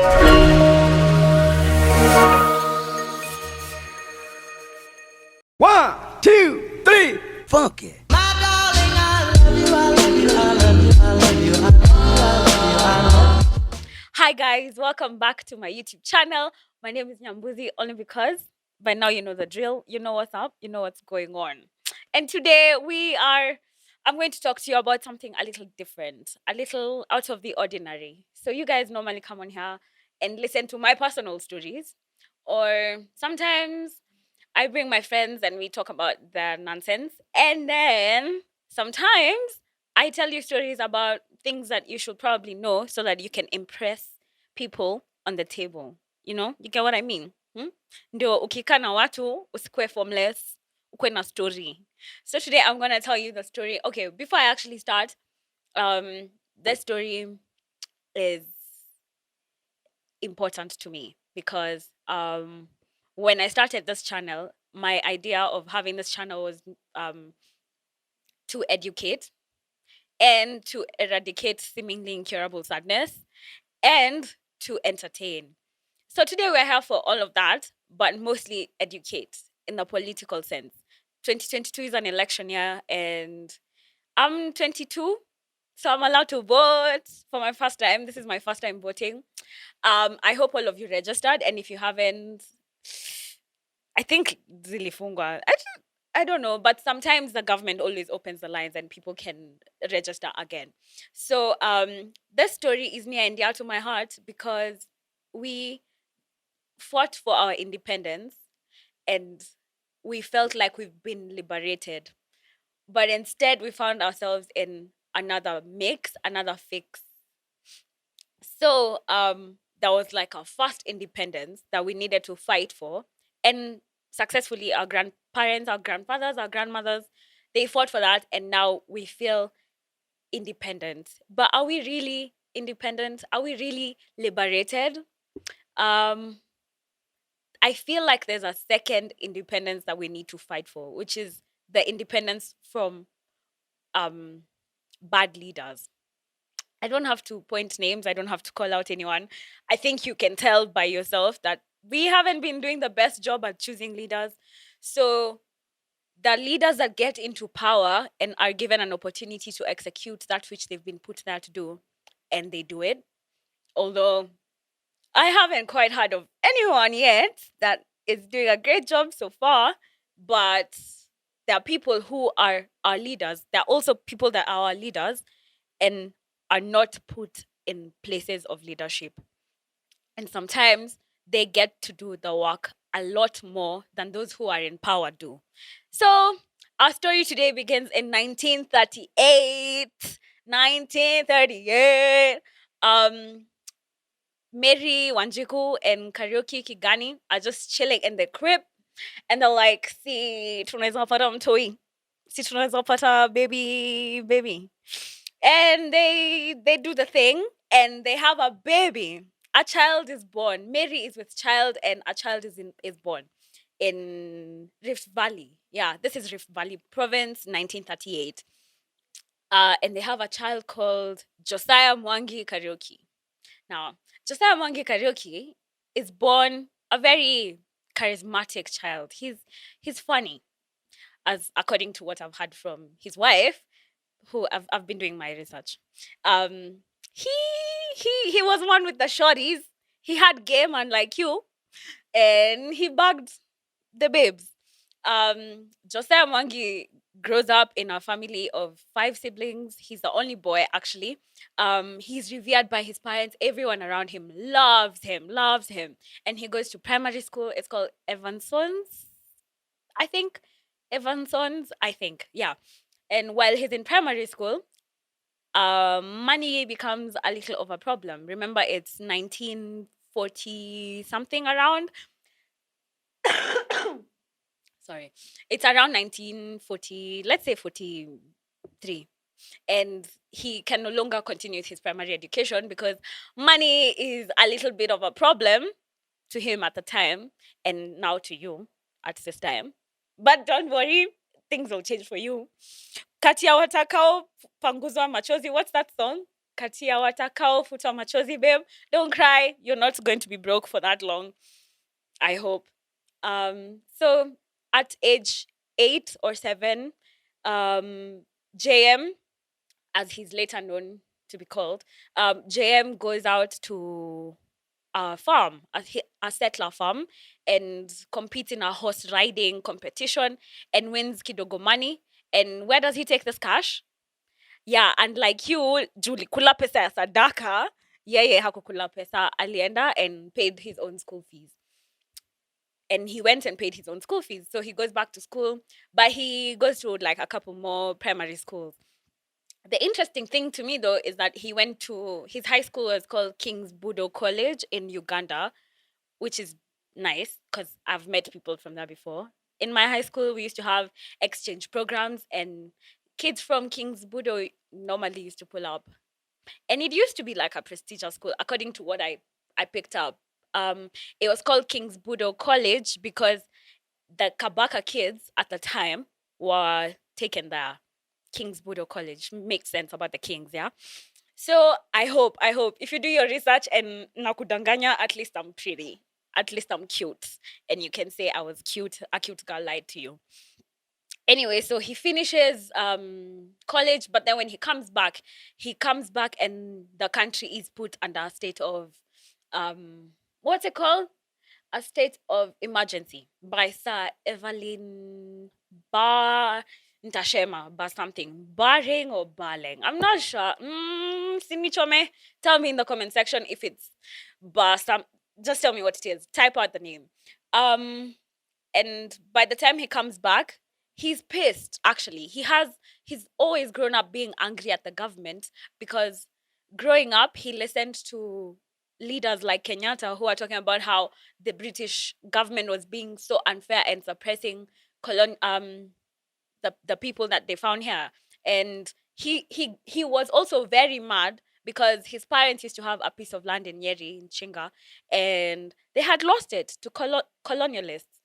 One, two, three, funky. Hi guys, welcome back to my YouTube channel. My name is Nyambuzi only because by now you know the drill, you know what's up, you know what's going on. And today I'm going to talk to you about something a little different, a little out of the ordinary. So you guys normally come on here and listen to my personal stories, or sometimes I bring my friends and we talk about their nonsense. And then sometimes I tell you stories about things that you should probably know so that you can impress people on the table. You get what I mean? Ndio ukikaa na watu usikue formless, ukue na story. So today I'm going to tell you the story. Okay, before I actually start, this story is important to me because when I started this channel, my idea of having this channel was to educate and to eradicate seemingly incurable sadness and to entertain. So today we're here for all of that, but mostly educate in the political sense. 2022 is an election year and I'm 22, so I'm allowed to vote for my first time. This is my first time voting. I hope all of you registered, and if you haven't, I think zilifungwa. I don't know, but sometimes the government always opens the lines and people can register again. So this story is near and dear to my heart because we fought for our independence and we felt like we've been liberated. But instead we found ourselves in another mix, another fix. So that was like our first independence that we needed to fight for. And successfully, our grandparents, our grandfathers, our grandmothers, they fought for that. And now we feel independent. But are we really independent? Are we really liberated? Um, I feel like there's a second independence that we need to fight for, which is the independence from bad leaders. I don't have to point names. I don't have to call out anyone. I think you can tell by yourself that we haven't been doing the best job at choosing leaders. So the leaders that get into power and are given an opportunity to execute that which they've been put there to do, and they do it. Although I haven't quite heard of anyone yet that is doing a great job so far, but there are people who are our leaders. There are also people that are our leaders and are not put in places of leadership. And sometimes they get to do the work a lot more than those who are in power do. So our story today begins in 1938. 1938. Mary, Wanjiku, and Karaoke Kigani are just chilling in the crib. And they're like, see, tunaweza pata mtoi. Si tunaweza pata baby. And they do the thing and they have a baby. A child is born. Mary is with child and a child is born in Rift Valley. Yeah, this is Rift Valley province, 1938. And they have a child called Josiah Mwangi Karaoke. Now, Josiah Mwangi Karaoke is born a very charismatic child. He's funny, as according to what I've heard from his wife, who I've been doing my research. He was one with the shorties. He had game unlike you, and he bugged the babes. Josiah Mwangi grows up in a family of 5 siblings. He's the only boy, actually. He's revered by his parents. Everyone around him loves him. And he goes to primary school. It's called Evansons, I think. Yeah. And while he's in primary school, money becomes a little of a problem. Remember, it's 1940 something around. Sorry. It's around 1940, let's say 43. And he can no longer continue his primary education because money is a little bit of a problem to him at the time and now to you at this time. But don't worry, things will change for you. Kati ya watakao panguzwa machozi. What's that song? katia watakao futa machozi, babe. Don't cry. You're not going to be broke for that long. I hope. So at age 8 or 7, JM, as he's later known to be called, JM goes out to a farm, a settler farm, and competes in a horse riding competition and wins kidogo money. And where does he take this cash? Yeah, and like you, Julie, kula pesa ya sadaka. Yeye hakukula pesa, alienda and paid his own school fees. And he went and paid his own school fees. So he goes back to school, but he goes to like a couple more primary schools. The interesting thing to me though is that he went to his high school was called King's Budo College in Uganda, which is nice because I've met people from there before. In my high school, we used to have exchange programs, and kids from King's Budo normally used to pull up. And it used to be like a prestigious school, according to what I picked up. It was called King's Budo College because the Kabaka kids at the time were taken there. King's Budo College makes sense about the kings, yeah. So I hope if you do your research and nakudanganya, at least I'm pretty, at least I'm cute, and you can say I was cute. A cute girl lied to you. Anyway, so he finishes college, but then when he comes back and the country is put under a state of what's it called? A state of emergency by Sir Evelyn Bar Ntashema, Bar something. Barring or Barling. I'm not sure. Sinichome. Tell me in the comment section if it's Bar some, just tell me what it is. Type out the name. And by the time he comes back, he's pissed actually. He's always grown up being angry at the government because growing up he listened to leaders like Kenyatta who are talking about how the British government was being so unfair and suppressing the people that they found here. And he was also very mad because his parents used to have a piece of land in Nyeri in Chinga, and they had lost it to colonialists.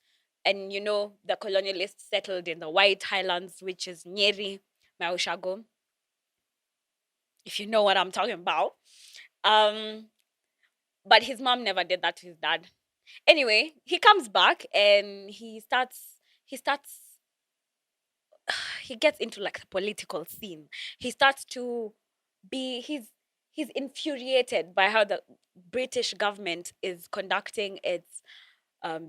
And you know, the colonialists settled in the White Highlands, which is Nyeri, Maushago, if you know what I'm talking about. Um, but his mom never did that to his dad. Anyway, he comes back and he starts he gets into like the political scene. He starts to be he's infuriated by how the British government is conducting its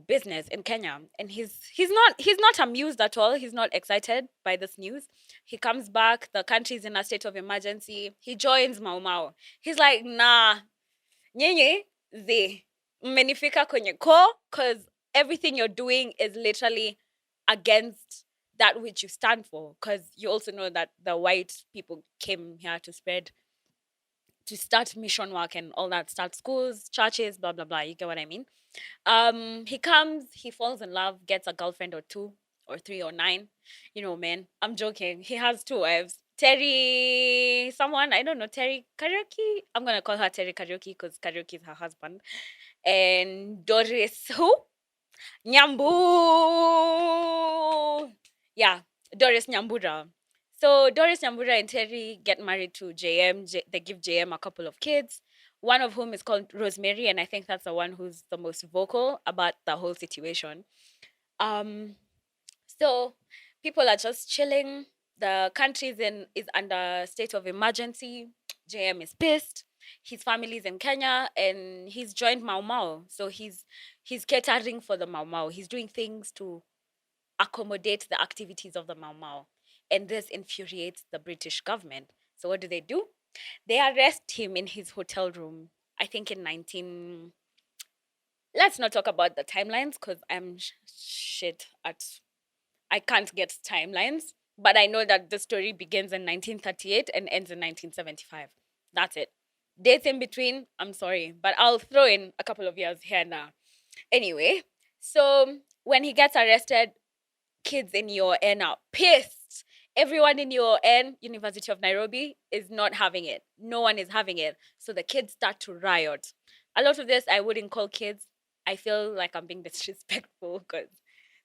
business in Kenya, and he's not amused at all. He's not excited by this news. He comes back. The country's in a state of emergency. He joins Mau Mau. He's like, nah, nyenye ze mmenifika kwenye ko, because everything you're doing is literally against that which you stand for. Because you also know that the white people came here to start mission work and all that, start schools, churches, blah blah blah. You get what I mean? He comes, he falls in love, gets a girlfriend or two or three or nine. You know, man, I'm joking. He has two wives. Terry, someone, I don't know, Terry Karaoke. I'm gonna call her Terry Karaoke because Karaoke is her husband. And Doris, who? Nyambu. Yeah, Doris Nyambura. So Doris Nyambura and Terry get married to JM. They give JM a couple of kids, one of whom is called Rosemary, and I think that's the one who's the most vocal about the whole situation. Um, so people are just chilling. The country is under state of emergency. JM is pissed. His family's in Kenya and he's joined Mau Mau. So he's catering for the Mau Mau. He's doing things to accommodate the activities of the Mau Mau. And this infuriates the British government. So what do? They arrest him in his hotel room. I think in 19. Let's not talk about the timelines because I'm shit at. I can't get timelines, but I know that the story begins in 1938 and ends in 1975. That's it. Dates in between, I'm sorry, but I'll throw in a couple of years here now. Anyway, so when he gets arrested, kids in UON are pissed. Everyone in UON, University of Nairobi, is not having it. No one is having it. So the kids start to riot. A lot of this I wouldn't call kids. I feel like I'm being disrespectful because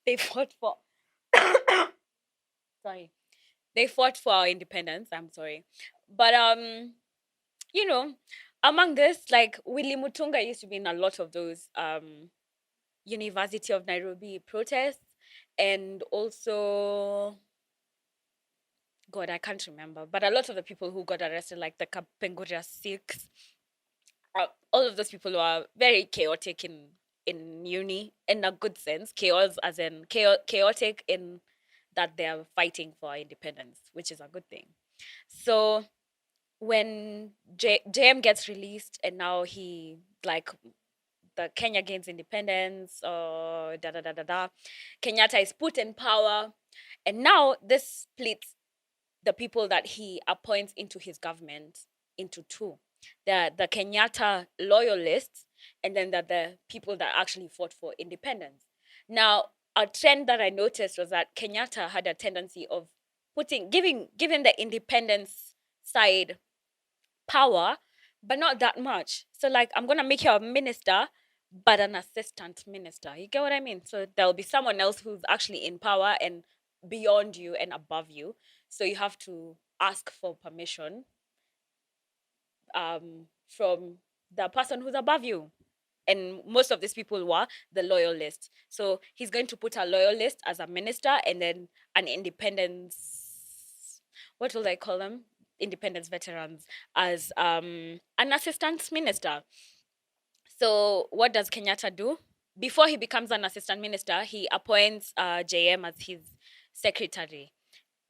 they fought for sorry. They fought for our independence. I'm sorry. But you know, among this, like Willy Mutunga used to be in a lot of those University of Nairobi protests, and also God, I can't remember, but a lot of the people who got arrested, like the Kapenguria Sikhs, all of those people were very chaotic in uni, in a good sense. Chaos as in chaotic in that they're fighting for independence, which is a good thing. So when JM gets released, and now he, like, the Kenya gains independence, or da da da da da, Kenyatta is put in power, and now this splits the people that he appoints into his government into two. The Kenyatta loyalists, and then the people that actually fought for independence. Now, a trend that I noticed was that Kenyatta had a tendency of giving the independence side power, but not that much. So, like, I'm gonna make you a minister, but an assistant minister. You get what I mean? So there'll be someone else who's actually in power and beyond you and above you. So you have to ask for permission from the person who's above you. And most of these people were the loyalists. So he's going to put a loyalist as a minister, and then an independence, what will I call them? Independence veterans as an assistant minister. So what does Kenyatta do? Before he becomes an assistant minister, he appoints JM as his secretary.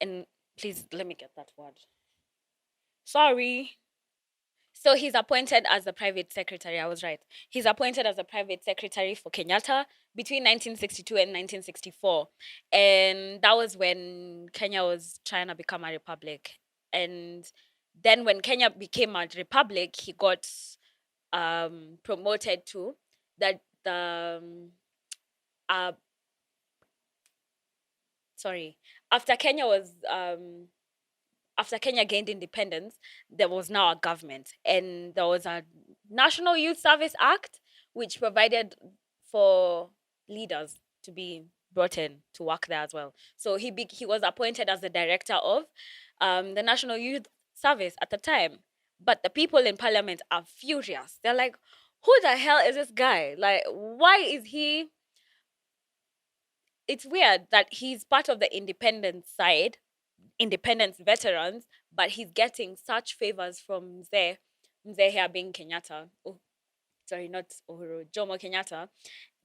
And please let me get that word. Sorry. So he's appointed as the private secretary. I was right. He's appointed as a private secretary for Kenyatta between 1962 and 1964. And that was when Kenya was trying to become a republic. And then when Kenya became a republic, he got promoted to the uh sorry, after Kenya was after Kenya gained independence, there was now a government, and there was a National Youth Service Act, which provided for leaders to be brought in to work there as well. So he was appointed as the director of the National Youth Service at the time. But the people in parliament are furious. They're like, who the hell is this guy? Like, why is he? It's weird that he's part of the independence side, independence veterans, but he's getting such favors from Mzee being Kenyatta. Oh, sorry, not Uhuru, Jomo Kenyatta,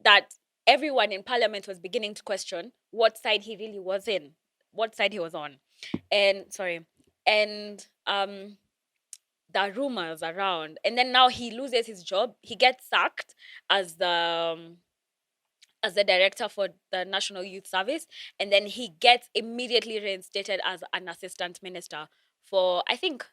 that everyone in parliament was beginning to question what side he really was in, what side he was on. And sorry, and the rumors around. And then now he loses his job. He gets sacked as the director for the National Youth Service, and then he gets immediately reinstated as an assistant minister for, I think,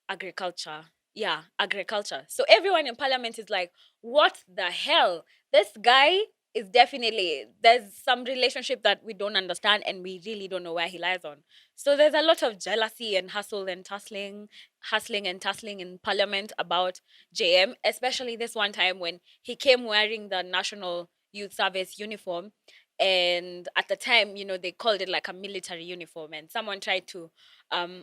agriculture. Yeah, agriculture. So everyone in parliament is like, what the hell? This guy is definitely, there's some relationship that we don't understand, and we really don't know where he lies on. So there's a lot of jealousy and hustling and tussling in parliament about JM, especially this one time when he came wearing the National Youth Service uniform. And at the time, they called it like a military uniform, and someone tried to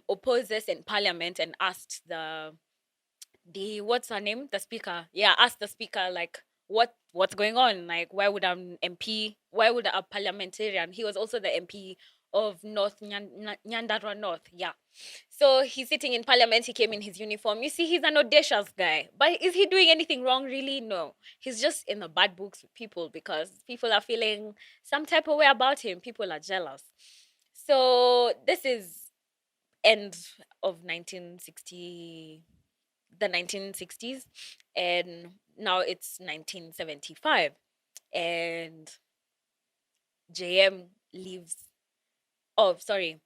oppose this in parliament and asked the what's her name, the speaker, yeah, asked the speaker, like, what's going on, like, why would a parliamentarian, he was also the MP of Nyandarua North, yeah. So he's sitting in parliament, he came in his uniform. You see, he's an audacious guy, but is he doing anything wrong? Really, no. He's just in the bad books with people because people are feeling some type of way about him. People are jealous. So this is end of 1960, the 1960s, and now it's 1975, and JM leaves. Oh, sorry,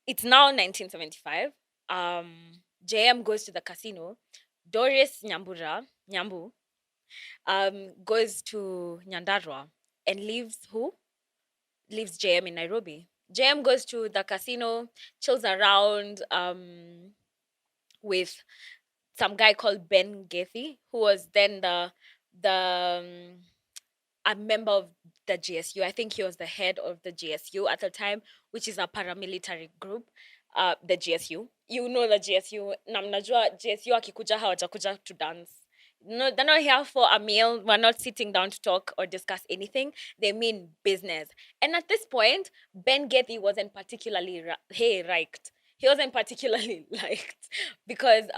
it's now 1975. um JM goes to the casino. Doris Nyambu goes to Nyandarua and leaves JM in Nairobi. JM goes to the casino, chills around with some guy called Ben Gethy, who was then the a member of the GSU. I think he was the head of the GSU at the time, which is a paramilitary group. the GSU. You know the GSU. Na mnajua GSU akikuja hawajakuja to dance. No, they're not here for a meal. We're not sitting down to talk or discuss anything. They mean business. And at this point, Ben Getty wasn't particularly liked. He wasn't particularly liked because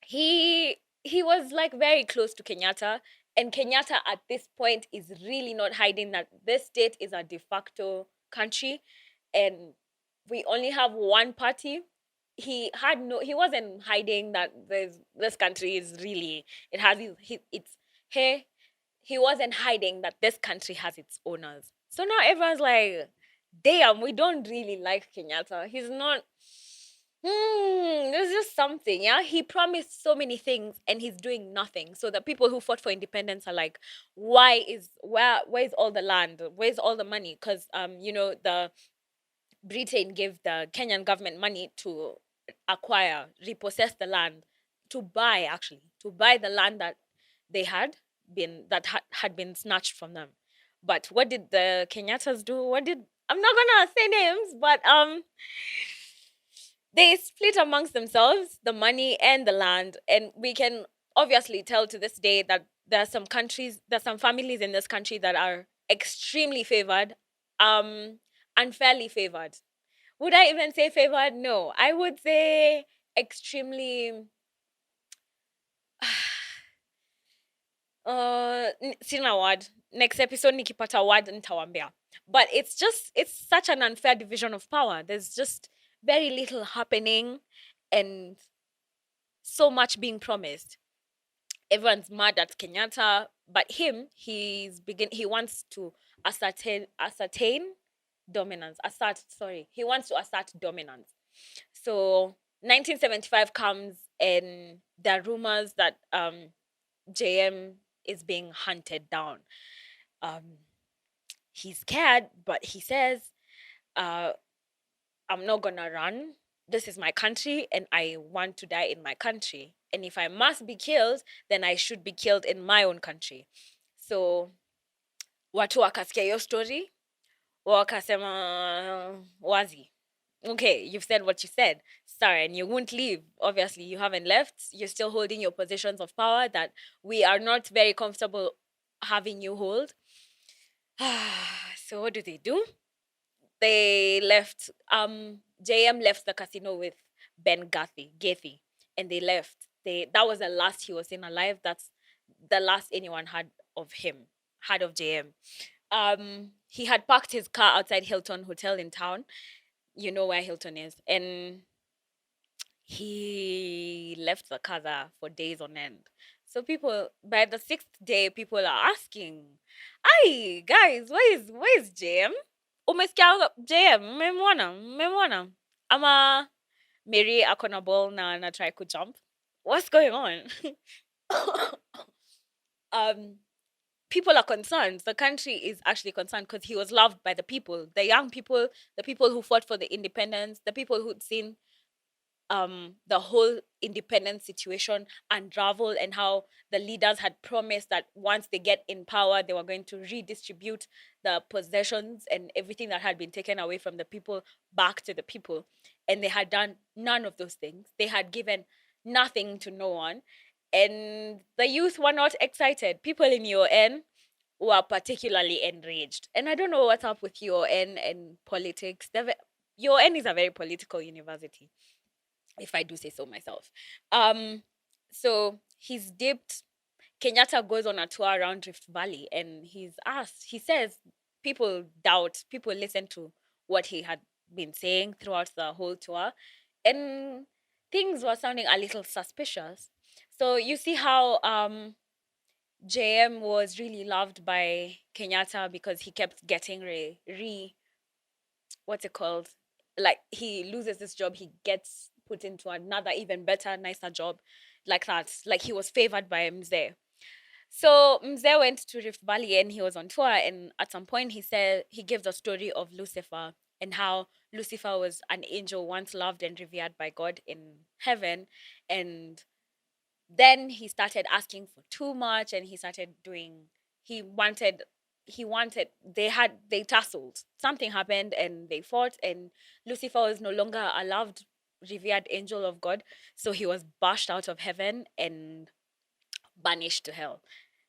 he was like very close to Kenyatta, and Kenyatta at this point is really not hiding that this state is a de facto country, and we only have one party. He wasn't hiding that this country is really it has it's he wasn't hiding that this country has its owners. So now everyone's like, damn, we don't really like Kenyatta. He's not. There's just something, yeah. He promised so many things and he's doing nothing. So the people who fought for independence are like, where's all the land? Where's all the money? Because the Britain gave the Kenyan government money to acquire, repossess the land, to buy the land that they had had been snatched from them. But what did the Kenyattas do? I'm not gonna say names, but they split amongst themselves the money and the land, and we can obviously tell to this day that there's some families in this country that are extremely favored, unfairly favored. Would I even say favored? No, I would say extremely. Sina word. Next episode nikipata word nitawambia. But it's such an unfair division of power. There's just very little happening and so much being promised. Everyone's mad at Kenyatta, but he wants to ascertain dominance. He wants to assert dominance. So 1975 comes and there are rumors that JM is being hunted down. He's scared, but he says, I'm not gonna run. This is my country and I want to die in my country. And if I must be killed, then I should be killed in my own country. So watu wakasikia hiyo story, wakasema wazi. Okay, you've said what you said. Sorry, and you won't leave. Obviously, you haven't left. You're still holding your positions of power that we are not very comfortable having you hold. So what do? They left. JM left the casino with Ben Gethy, and they left. That was the last he was seen alive. That's the last anyone had of JM. He had parked his car outside Hilton Hotel in town. You know where Hilton is, and he left the car there for days on end. So people, by the sixth day, people are asking, "Hey guys, where is JM? Umesikia JM? Mmemwona? Ama Mary akona ball na try to jump. What's going on?" People are concerned. The country is actually concerned because he was loved by the people, the young people, the people who fought for the independence, the people who'd seen the whole independence situation unravel, and how the leaders had promised that once they get in power, they were going to redistribute the possessions and everything that had been taken away from the people back to the people. And they had done none of those things. They had given nothing to no one. And the youth were not excited. People in UN were particularly enraged. And I don't know what's up with UN and politics. UN is a very political university, if I do say so myself. So he's dipped. Kenyatta goes on a tour around Rift Valley, and he says people listen to what he had been saying throughout the whole tour, and things were sounding a little suspicious. So you see how JM was really loved by Kenyatta because he kept getting what's it called? Like he loses this job, he gets put into another even better, nicer job, like that. Like he was favored by Mzee. So Mzee went to Rift Valley and he was on tour, and at some point he said he gave the story of Lucifer and how Lucifer was an angel once loved and revered by God in heaven, and then he started asking for too much, and he wanted he wanted, they tussled. Something happened and they fought, and Lucifer was no longer a loved, revered angel of God. So he was bashed out of heaven and banished to hell.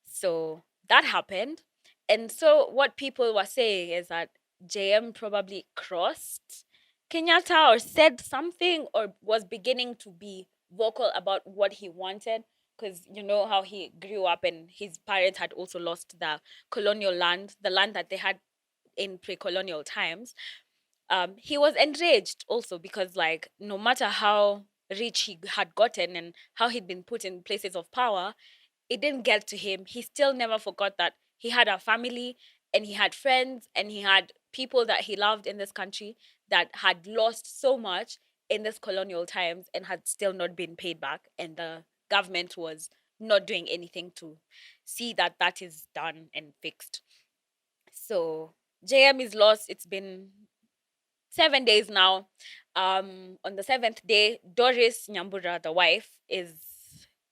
So that happened. And so what people were saying is that JM probably crossed Kenyatta or said something or was beginning to be vocal about what he wanted. Because you know how he grew up and his parents had also lost the colonial land, the land that they had in pre-colonial times. He was enraged also because, like, no matter how rich he had gotten and how he'd been put in places of power, it didn't get to him. He still never forgot that he had a family and he had friends and he had people that he loved in this country that had lost so much in this colonial times and had still not been paid back. And the government was not doing anything to see that that is done and fixed. So JM is lost. It's been 7 days now. On the seventh day, Doris Nyambura, the wife, is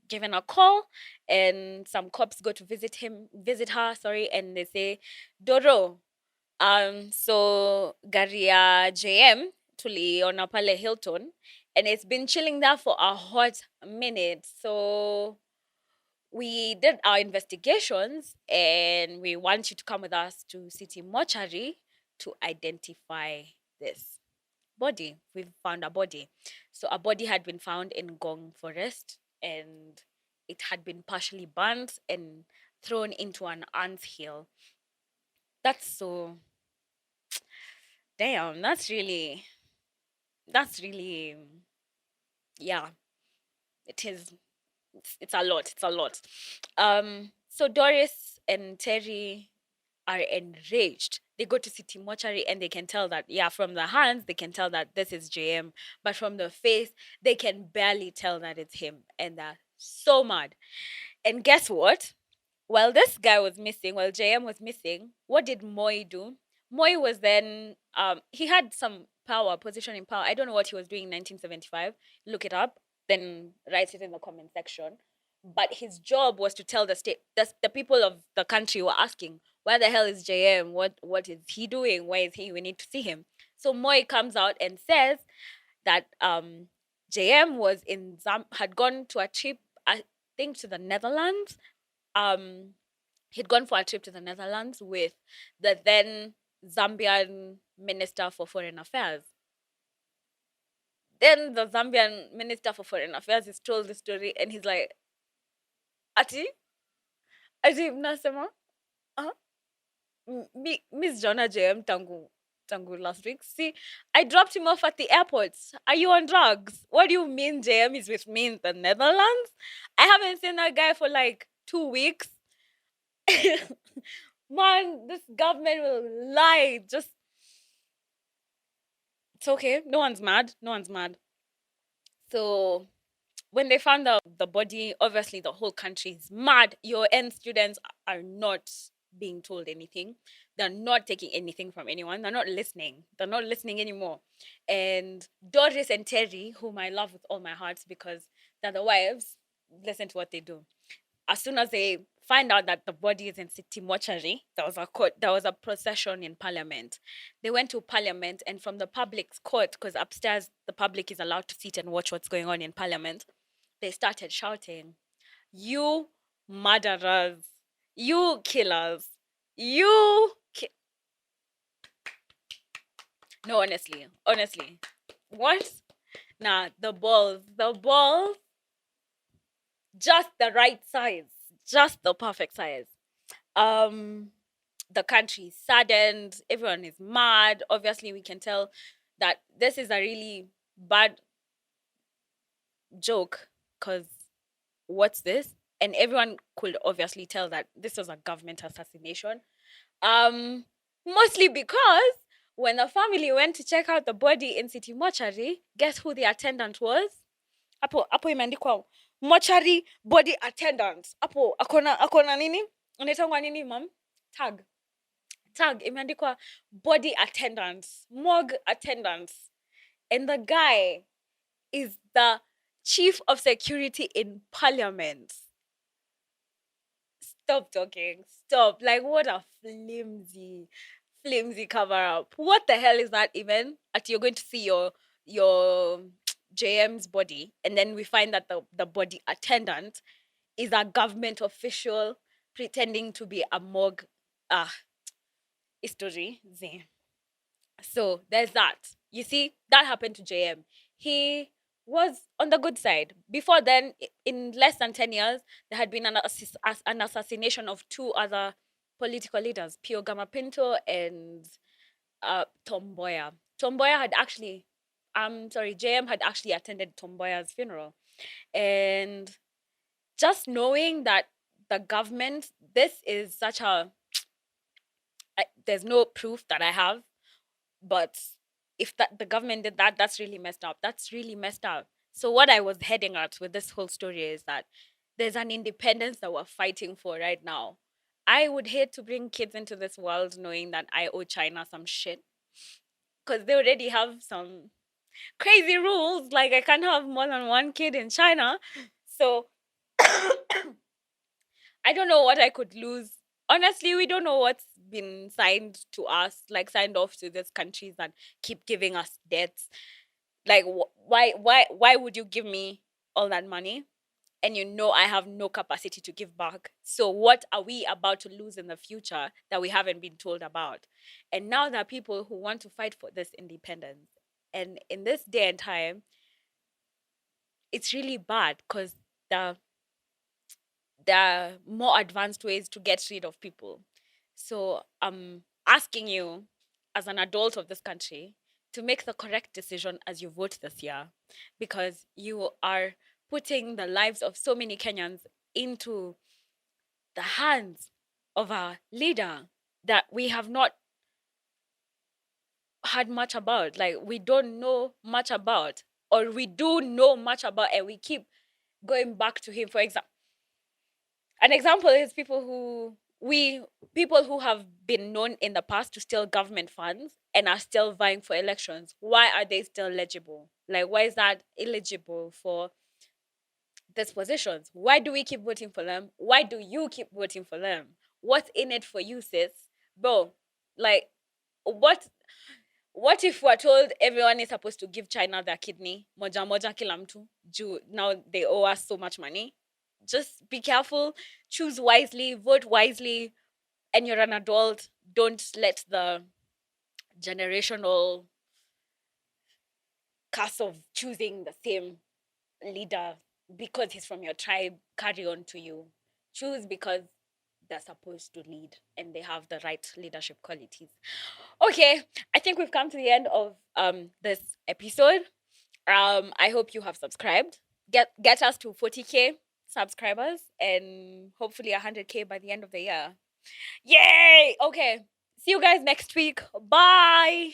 given a call, and some cops go to visit her, sorry, and they say, Doro, so Garia JM tuliona pale Hilton, and it's been chilling there for a hot minute. So we did our investigations and we want you to come with us to City Mortuary to identify this body. We've found a body. So a body had been found in Gong Forest and it had been partially burnt and thrown into an ant hill. That's so damn, that's really yeah, it is it's a lot. It's a lot. So Doris and Terry are enraged. They go to City Mortuary and they can tell that, yeah, from the hands, they can tell that this is JM, but from the face, they can barely tell that it's him. And they're so mad. And guess what? While this guy was missing, while JM was missing, what did Moi do? Moi was then, he had some power, position in power. I don't know what he was doing in 1975. Look it up, then write it in the comment section. But his job was to tell the state, the people of the country were asking, where the hell is JM? What is he doing? Where is he? We need to see him. So Moi comes out and says that JM was had gone to a trip, I think, to the Netherlands. um he'd gone for a trip to the Netherlands with the then Zambian Minister for Foreign Affairs. Then the Zambian Minister for Foreign Affairs is told the story and he's like, Ati? Ati mnasema? Uh, Miss Jona JM tangu last week. See, I dropped him off at the airport. Are you on drugs? What do you mean JM is with me in the Netherlands? I haven't seen that guy for like 2 weeks. Man, this government will lie. Just it's okay. No one's mad. No one's mad. So when they found out the body, obviously the whole country is mad. Your end students are not being told anything. They're not taking anything from anyone. They're not listening. They're not listening anymore. And Doris and Terry, whom I love with all my heart because they're the wives, listen to what they do. As soon as they find out that the body is in City Mortuary, there was a procession in Parliament. They went to Parliament, and from the public's court, because upstairs the public is allowed to sit and watch what's going on in Parliament, they started shouting, "You murderers! You killers! You No, honestly, what? Nah, the balls, just the right size, just the perfect size. Um, the country is saddened, everyone is mad. Obviously, we can tell that this is a really bad joke because what's this? And everyone could obviously tell that this was a government assassination. Um, Mostly because when the family went to check out the body in City Mortuary, guess who the attendant was? Apo imeandikwa mortuary body attendant. Apo akona nini? Unaitangwa nini, mom? Tag imeandikwa body attendants, morgue attendants, and the guy is the chief of security in Parliament. Stop talking. Stop. Like, what a flimsy cover up. What the hell is that even? At you're going to see your JM's body, and then we find that the body attendant is a government official pretending to be a morgue history. So there's that. You see, that happened to JM. He was on the good side. Before then, in less than 10 years, there had been an assassination of two other political leaders, Pio Gama Pinto and Tomboya. Tomboya had actually, sorry, JM had actually attended Tomboya's funeral. And just knowing that the government, this is such there's no proof that I have, but if that the government did that, that's really messed up. That's really messed up. So what I was heading at with this whole story is that there's an independence that we're fighting for right now. I would hate to bring kids into this world knowing that I owe China some shit, because they already have some crazy rules. Like, I can't have more than one kid in China. So I don't know what I could lose. Honestly, we don't know what's been signed to us, like signed off to these countries that keep giving us debts. Like, why would you give me all that money and you know I have no capacity to give back? So what are we about to lose in the future that we haven't been told about? And now there are people who want to fight for this independence. And in this day and time, it's really bad because the there are more advanced ways to get rid of people. So I'm asking you, as an adult of this country, to make the correct decision as you vote this year, because you are putting the lives of so many Kenyans into the hands of a leader that we have not had much about. Like, we don't know much about, or we do know much about, and we keep going back to him. For example, an example is people who have been known in the past to steal government funds and are still vying for elections. Why are they still eligible? Like, why is that eligible for these positions? Why do we keep voting for them? Why do you keep voting for them? What's in it for you, sis? Bro, like, what what if we're told everyone is supposed to give China their kidney? Moja moja kila mtu. Now they owe us so much money. Just be careful, choose wisely, vote wisely, and you're an adult. Don't let the generational curse of choosing the same leader because he's from your tribe carry on to you. Choose because they're supposed to lead and they have the right leadership qualities. Okay, I think we've come to the end of this episode. I hope you have subscribed. Get us to 40K subscribers and hopefully 100K by the end of the year. Yay! Okay. See you guys next week. Bye.